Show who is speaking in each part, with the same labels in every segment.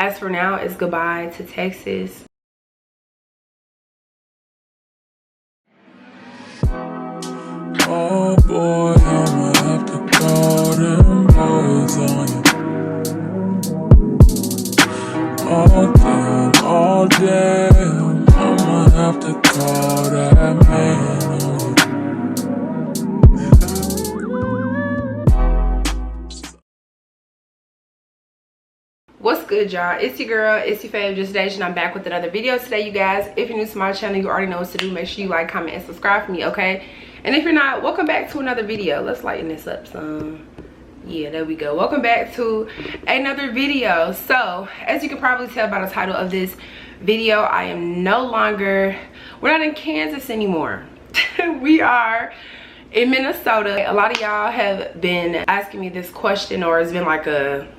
Speaker 1: As for now, it's goodbye to Texas.
Speaker 2: Oh boy, I'ma have to call them boys on you. Oh damn, I'ma have to call that man on you.
Speaker 1: What's good, y'all? It's your girl, it's your fave, Just Dash, and I'm back with another video today, you guys. If you're new to my channel, you already know what to do. Make sure you like, comment, and subscribe for me, okay? And if you're not, welcome back to another video. Let's lighten this up some. Yeah, there we go. Welcome back to another video. So, as you can probably tell by the title of this video, I am we're not in Kansas anymore. We are in Minnesota. A lot of y'all have been asking me this question, or it's been like a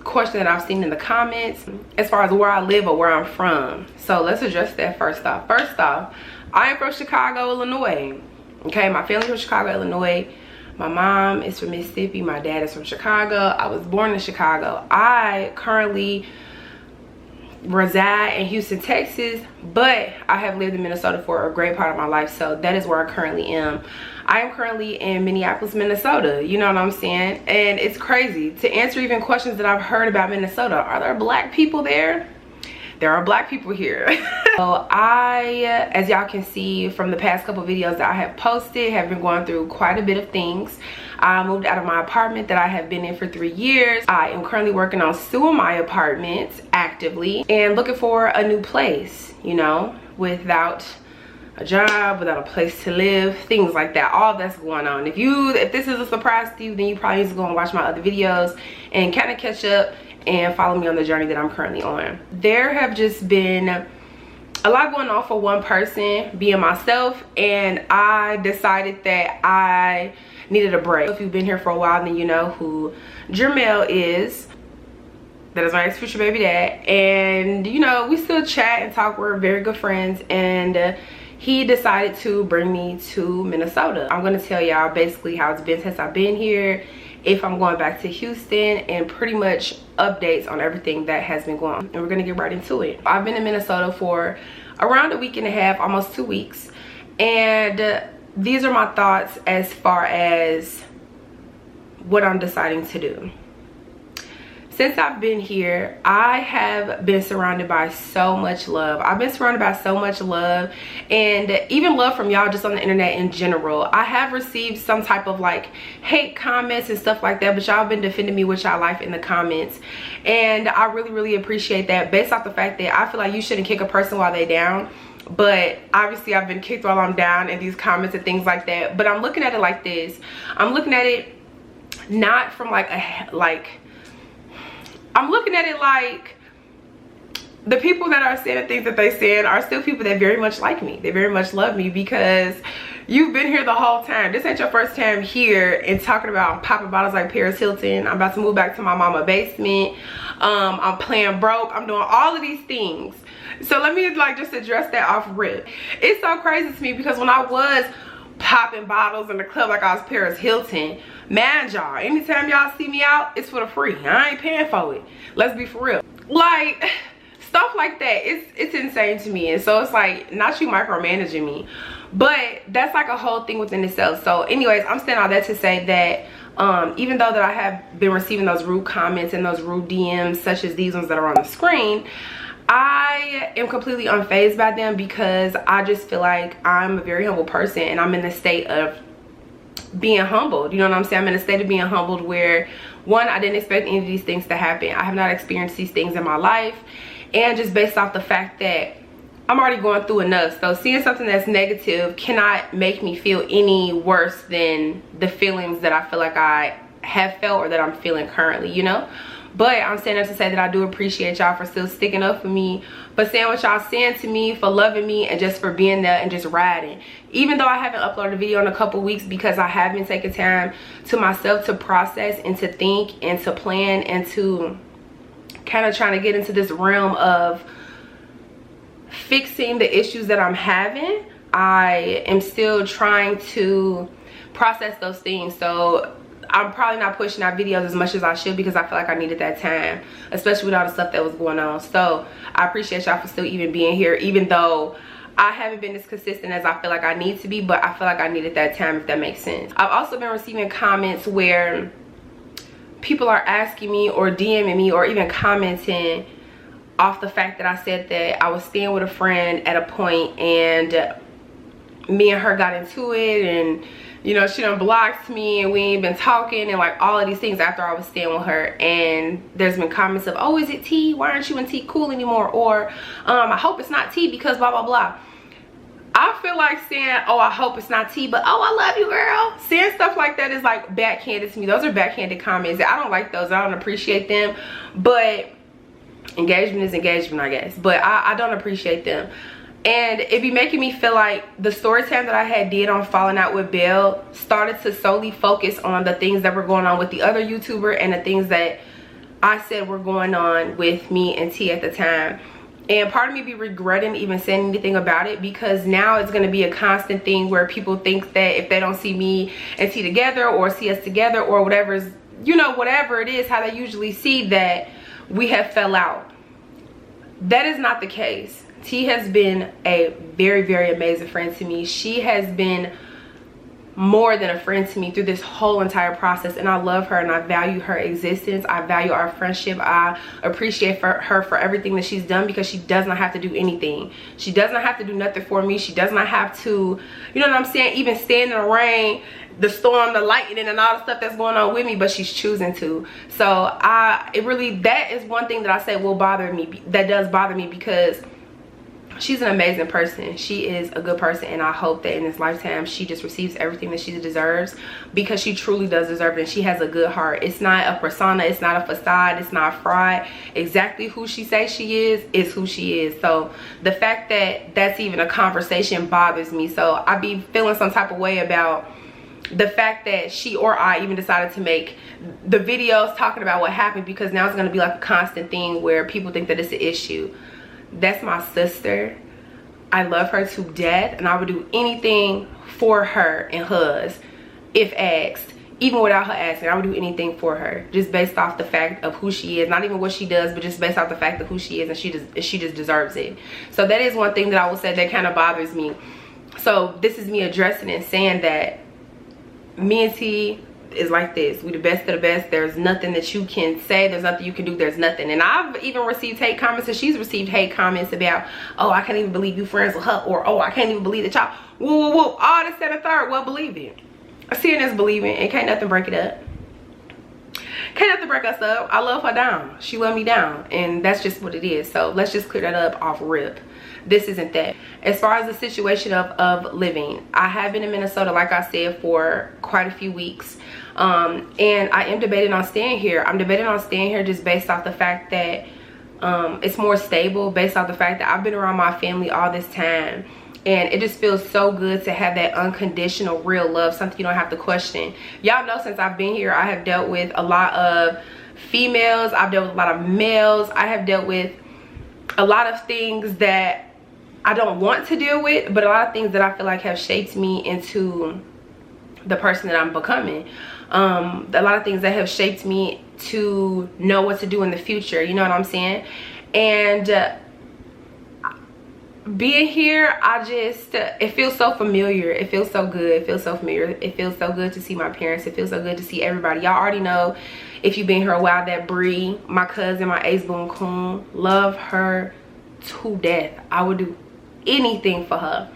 Speaker 1: question that I've seen in the comments as far as where I live or where I'm from. So let's address that first off. First off, I am from Chicago, Illinois. Okay, my family's from Chicago, Illinois. My mom is from Mississippi. My dad is from Chicago. I was born in Chicago. I currently reside in Houston, Texas, but I have lived in Minnesota for a great part of my life, so that is where I currently am. I am currently in Minneapolis, Minnesota. You know what I'm saying? And it's crazy to answer even questions that I've heard about Minnesota. Are there black people there? There are black people here. So I, as y'all can see from the past couple videos that I have posted, have been going through quite a bit of things. I moved out of my apartment that I have been in for 3 years. I am currently working on suing my apartments actively and looking for a new place, you know, without a job, without a place to live, things like that. All that's going on. If this is a surprise to you, then you probably need to go and watch my other videos and kind of catch up and follow me on the journey that I'm currently on. There have just been a lot going on for one person, being myself, and I decided that I needed a break. If you've been here for a while, then you know who Jermel is. That is my ex-future baby dad, and you know, we still chat and talk. We're very good friends, and he decided to bring me to Minnesota. I'm gonna tell y'all basically how it's been since I've been here, if I'm going back to Houston, and pretty much updates on everything that has been going on. And we're gonna get right into it. I've been in Minnesota for around a week and a half, almost 2 weeks. And these are my thoughts as far as what I'm deciding to do. Since I've been here, I have been surrounded by so much love. I've been surrounded by so much love, and even love from y'all just on the internet in general. I have received some type of like hate comments and stuff like that, but y'all been defending me with y'all life in the comments, and I really appreciate that, based off the fact that I feel like you shouldn't kick a person while they down. But obviously I've been kicked while I'm down in these comments and things like that. But I'm looking at it like this. I'm looking at it not from I'm looking at it like the people that are saying the things that they said are still people that very much like me. They very much love me, because you've been here the whole time. This ain't your first time here and talking about popping bottles like Paris Hilton. I'm about to move back to my mama basement. I'm playing broke. I'm doing all of these things. So let me like just address that off rip. It's so crazy to me, because when I was popping bottles in the club like I was Paris Hilton, man, y'all, anytime y'all see me out, it's for the free. I ain't paying for it. Let's be for real. Like, stuff like that, it's insane to me. And so it's like, not you micromanaging me, but that's like a whole thing within itself. So anyways, I'm saying all that to say that even though that I have been receiving those rude comments and those rude DMs, such as these ones that are on the screen, I am completely unfazed by them, because I just feel like I'm a very humble person, and I'm in the state of being humbled. You know what I'm saying? I'm in a state of being humbled where, one, I didn't expect any of these things to happen. I have not experienced these things in my life, and just based off the fact that I'm already going through enough. So seeing something that's negative cannot make me feel any worse than the feelings that I feel like I have felt or that I'm feeling currently, you know? But I'm saying that to say that I do appreciate y'all for still sticking up for me, for saying what y'all saying to me, for loving me, and just for being there and just riding. Even though I haven't uploaded a video in a couple weeks, because I have been taking time to myself to process and to think and to plan and to kind of trying to get into this realm of fixing the issues that I'm having. I am still trying to process those things. So I'm probably not pushing out videos as much as I should because I feel like I needed that time, especially with all the stuff that was going on. So I appreciate y'all for still even being here, even though I haven't been as consistent as I feel like I need to be, but I feel like I needed that time, if that makes sense. I've also been receiving comments where people are asking me or DMing me or even commenting off the fact that I said that I was staying with a friend at a point and me and her got into it, and you know, she done blocked me and we ain't been talking and like all of these things after I was staying with her. And there's been comments of, oh, is it tea? Why aren't you in tea cool anymore? Or I hope it's not tea because blah blah blah. I feel like saying, oh, I hope it's not tea, but oh, I love you, girl. Saying stuff like that is like backhanded to me. Those are backhanded comments. I don't like those. I don't appreciate them. But engagement is engagement, I guess. But I don't appreciate them. And it be making me feel like the story time that I did on falling out with Belle started to solely focus on the things that were going on with the other YouTuber and the things that I said were going on with me and T at the time. And part of me be regretting even saying anything about it, because now it's going to be a constant thing where people think that if they don't see me and T together or see us together or whatever's, you know, whatever it is, how they usually see that we have fell out. That is not the case. T has been a very, very amazing friend to me. She has been more than a friend to me through this whole entire process, and I love her and I value her existence. I value our friendship. I appreciate her for everything that she's done, because she does not have to do anything. She does not have to do nothing for me. She does not have to, you know what I'm saying, even stand in the rain, the storm, the lightning, and all the stuff that's going on with me, but she's choosing to. So that is one thing that I say will bother me, that does bother me, because she's an amazing person. She is a good person, and I hope that in this lifetime she just receives everything that she deserves, because she truly does deserve it, and she has a good heart. It's not a persona, it's not a facade, it's not fried. Exactly who she says she is who she is. So the fact that that's even a conversation bothers me. So I be feeling some type of way about the fact that she or I even decided to make the videos talking about what happened, because now it's going to be like a constant thing where people think that it's an issue. That's my sister. I love her to death, and I would do anything for her and hers if asked. Even without her asking, I would do anything for her, just based off the fact of who she is. Not even what she does, but just based off the fact of who she is, and she just deserves it. So that is one thing that I will say that kind of bothers me. So this is me addressing and saying that me and T is like this. We the best of the best. There's nothing that you can say, there's nothing you can do, there's nothing. And I've even received hate comments, and she's received hate comments about, oh, I can't even believe you friends with her, or oh, I can't even believe that y'all whoa, all this, that, and third. Well, believe it. Seeing is believing, and can't nothing break it up. Can't nothing break us up. I love her down. She love me down, and that's just what it is. So let's just clear that up off rip. This isn't that. As far as the situation of living, I have been in Minnesota, like I said, for quite a few weeks, and I am debating on staying here. I'm debating on staying here just based off the fact that it's more stable, based off the fact that I've been around my family all this time, and it just feels so good to have that unconditional real love, something you don't have to question. Y'all know since I've been here, I have dealt with a lot of females, I've dealt with a lot of males, I have dealt with a lot of things that I don't want to deal with, but a lot of things that I feel like have shaped me into the person that I'm becoming. A lot of things that have shaped me to know what to do in the future, you know what I'm saying? And being here, it feels so familiar. It feels so good. It feels so familiar. It feels so good to see my parents. It feels so good to see everybody. Y'all already know, if you've been here a while, that Bree, my cousin, my ace boon coon, love her to death. I would do anything for her.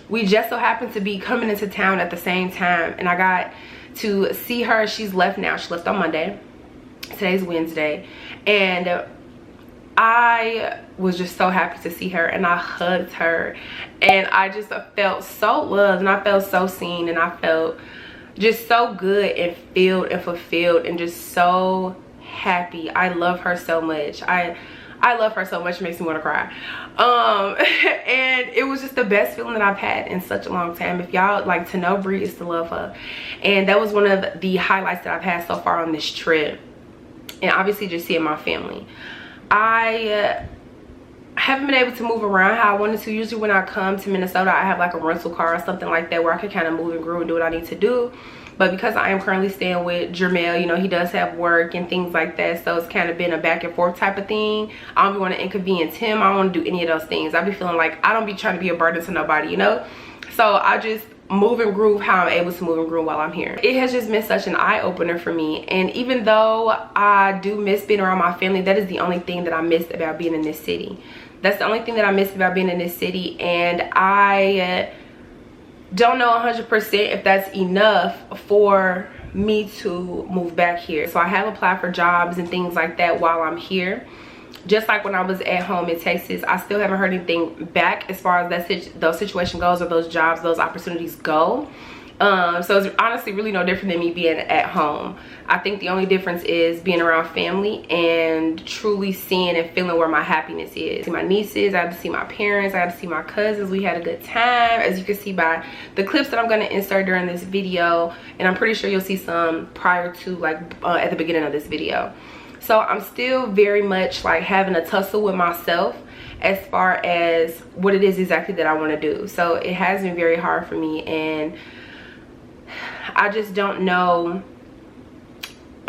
Speaker 1: We just so happened to be coming into town at the same time, and I got to see her. She's left now. She left on Monday. Today's Wednesday, and I was just so happy to see her, and I hugged her, and I just felt so loved, and I felt so seen, and I felt just so good and filled and fulfilled and just so happy. I love her so much. I love her so much, it makes me want to cry. And it was just the best feeling that I've had in such a long time. If y'all like to know Bree, is to love her. And that was one of the highlights that I've had so far on this trip. And obviously just seeing my family. I haven't been able to move around how I wanted to. Usually when I come to Minnesota, I have like a rental car or something like that where I can kind of move and groove and do what I need to do. But because I am currently staying with Jermel, you know, he does have work and things like that, so it's kind of been a back and forth type of thing. I don't want to inconvenience him. I don't want to do any of those things. I be feeling like I don't be trying to be a burden to nobody, you know. So I just move and groove how I'm able to move and groove while I'm here. It has just been such an eye-opener for me, and even though I do miss being around my family, that is the only thing that I missed about being in this city. That's the only thing that I missed about being in this city, and I don't know 100% if that's enough for me to move back here. So I have applied for jobs and things like that while I'm here. Just like when I was at home in Texas, I still haven't heard anything back as far as those situation goes, or those jobs, those opportunities go. So it's honestly really no different than me being at home. I think the only difference is being around family and truly seeing and feeling where my happiness is. I see my nieces, I got to see my parents, I got to see my cousins. We had a good time, as you can see by the clips that I'm going to insert during this video, and I'm pretty sure you'll see some prior to, like, at the beginning of this video. So I'm still very much like having a tussle with myself as far as what it is exactly that I want to do. So it has been very hard for me, and I just don't know.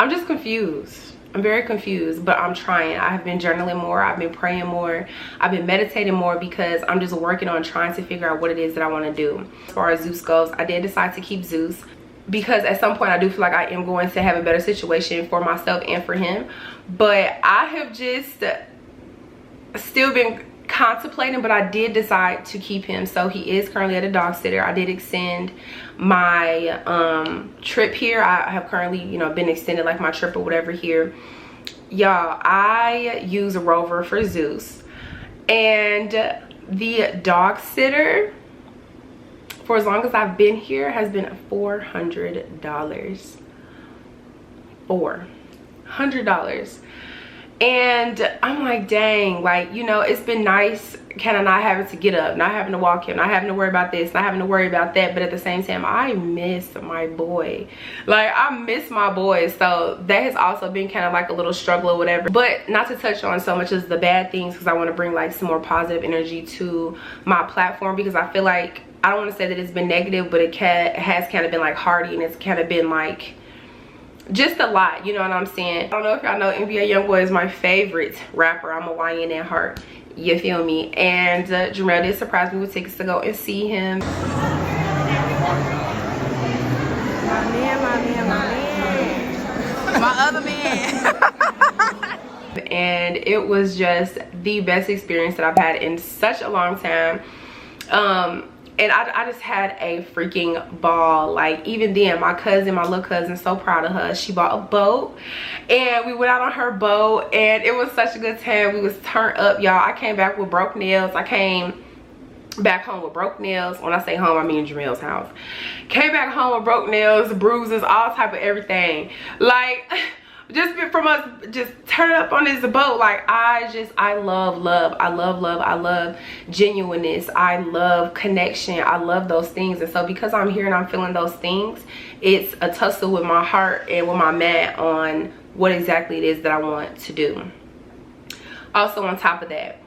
Speaker 1: I'm just confused. I'm very confused, but I'm trying. I have been journaling more. I've been praying more. I've been meditating more, because I'm just working on trying to figure out what it is that I want to do. As far as Zeus goes, I did decide to keep Zeus, because at some point I do feel like I am going to have a better situation for myself and for him. But I have just still been contemplating, but I did decide to keep him. So he is currently at a dog sitter. I did extend my trip here. I have currently, you know, been extended, like my trip or whatever here. Y'all, I use a Rover for Zeus, and the dog sitter for as long as I've been here has been $400. $400. And I'm like, dang, like, you know, it's been nice kind of not having to get up, not having to walk him, not having to worry about this, not having to worry about that. But at the same time, I miss my boy. Like, I miss my boy. So that has also been kind of like a little struggle or whatever. But not to touch on so much as the bad things, because I want to bring like some more positive energy to my platform, because I feel like, I don't want to say that it's been negative, but it has kind of been like hardy, and it's kind of been like just a lot, you know what I'm saying? I don't know if y'all know, NBA Youngboy is my favorite rapper. I'm a YN at heart, you feel me? And Jermel did surprise me with tickets to go and see him. My other man. And it was just the best experience that I've had in such a long time. And I just had a freaking ball. Like, even then, my little cousin, so proud of her. She bought a boat, and we went out on her boat, and it was such a good time. We was turned up, y'all. I came back with broke nails. I came back home with broke nails. When I say home, I mean Jermel's house. Came back home with broke nails, bruises, all type of everything. Like, just from us just turn up on this boat. Like, I love genuineness. I love connection. I love those things. And so because I'm here and I'm feeling those things, it's a tussle with my heart and with my mind on what exactly it is that I want to do. Also, on top of that,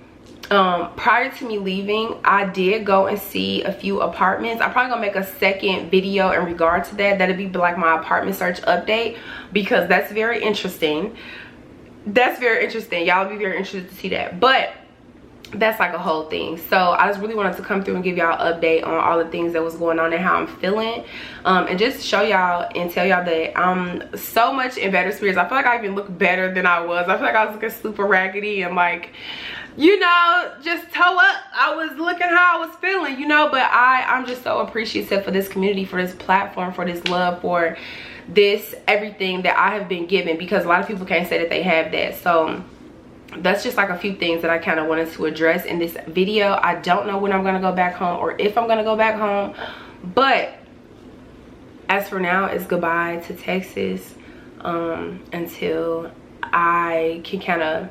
Speaker 1: prior to me leaving, I did go and see a few apartments. I'm probably gonna make a second video in regard to that. That'll be like my apartment search update, because that's very interesting. That's very interesting. Y'all will be very interested to see that. But that's like a whole thing. So I just really wanted to come through and give y'all an update on all the things that was going on and how I'm feeling, and just show y'all and tell y'all that I'm so much in better spirits. I feel like I even look better than I was. I feel like I was looking super raggedy and like, you know, just toe up. I was looking how I was feeling, you know. But I'm just so appreciative for this community, for this platform, for this love, for this everything that I have been given, because a lot of people can't say that they have that. So that's just like a few things that I kind of wanted to address in this video. I don't know when I'm gonna go back home or if I'm gonna go back home, but as for now, it's goodbye to Texas until I can kind of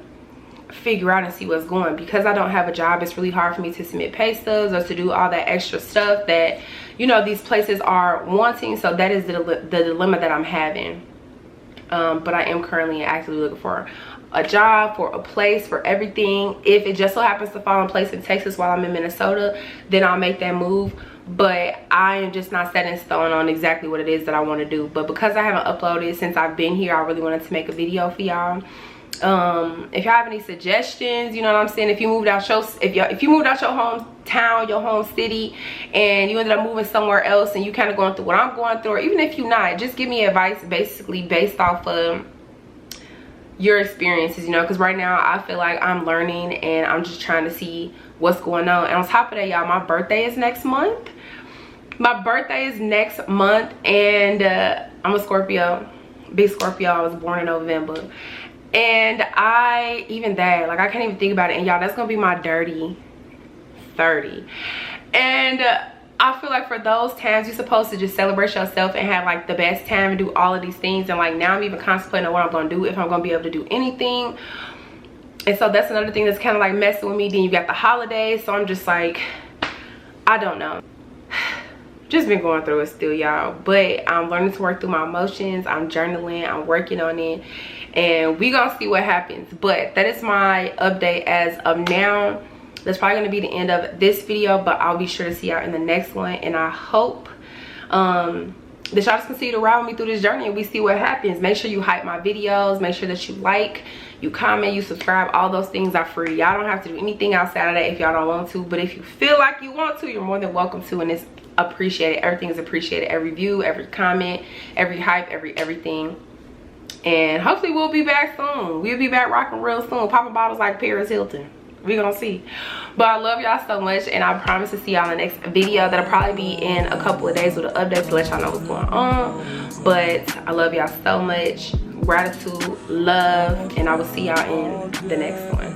Speaker 1: figure out and see what's going. Because I don't have a job, it's really hard for me to submit pay stubs or to do all that extra stuff that, you know, these places are wanting. So that is the dilemma that I'm having. But I am currently actively looking for a job, for a place, for everything. If it just so happens to fall in place in Texas while I'm in Minnesota, then I'll make that move. but I am just not set in stone on exactly what it is that I want to do. But because I haven't uploaded since I've been here, I really wanted to make a video for y'all. If y'all have any suggestions, you know what I'm saying, if you moved out your hometown, your home city, and you ended up moving somewhere else and you kind of going through what I'm going through, or even if you're not, just give me advice basically based off of your experiences, you know, because right now I feel like I'm learning and I'm just trying to see what's going on. And on top of that, y'all, my birthday is next month. And I'm a Scorpio, big Scorpio. I was born in November. And I can't even think about it. And y'all, that's gonna be my dirty 30. And I feel like for those times, you're supposed to just celebrate yourself and have like the best time and do all of these things. And like now I'm even contemplating on what I'm gonna do, if I'm gonna be able to do anything. And so that's another thing that's kind of like messing with me. Then you got the holidays, so I'm just like, I don't know. Just been going through it still, y'all, but I'm learning to work through my emotions. I'm journaling, I'm working on it, and we gonna see what happens. But that is my update as of now. That's probably gonna be the end of this video, but I'll be sure to see y'all in the next one. And I hope that y'all just continue to ride with me through this journey and we see what happens. Make sure you hype my videos, make sure that you like, you comment, you subscribe. All those things are free. Y'all don't have to do anything outside of that if y'all don't want to, but if you feel like you want to, you're more than welcome to, and it's appreciated. Everything is appreciated. Every view, every comment, every hype, everything. And hopefully we'll be back soon. We'll be back rocking real soon, popping bottles like Paris Hilton. We're gonna see. But I love y'all so much, and I promise to see y'all in the next video. That'll probably be in a couple of days with an update to let y'all know what's going on. But I love y'all so much. Gratitude, love, and I will see y'all in the next one.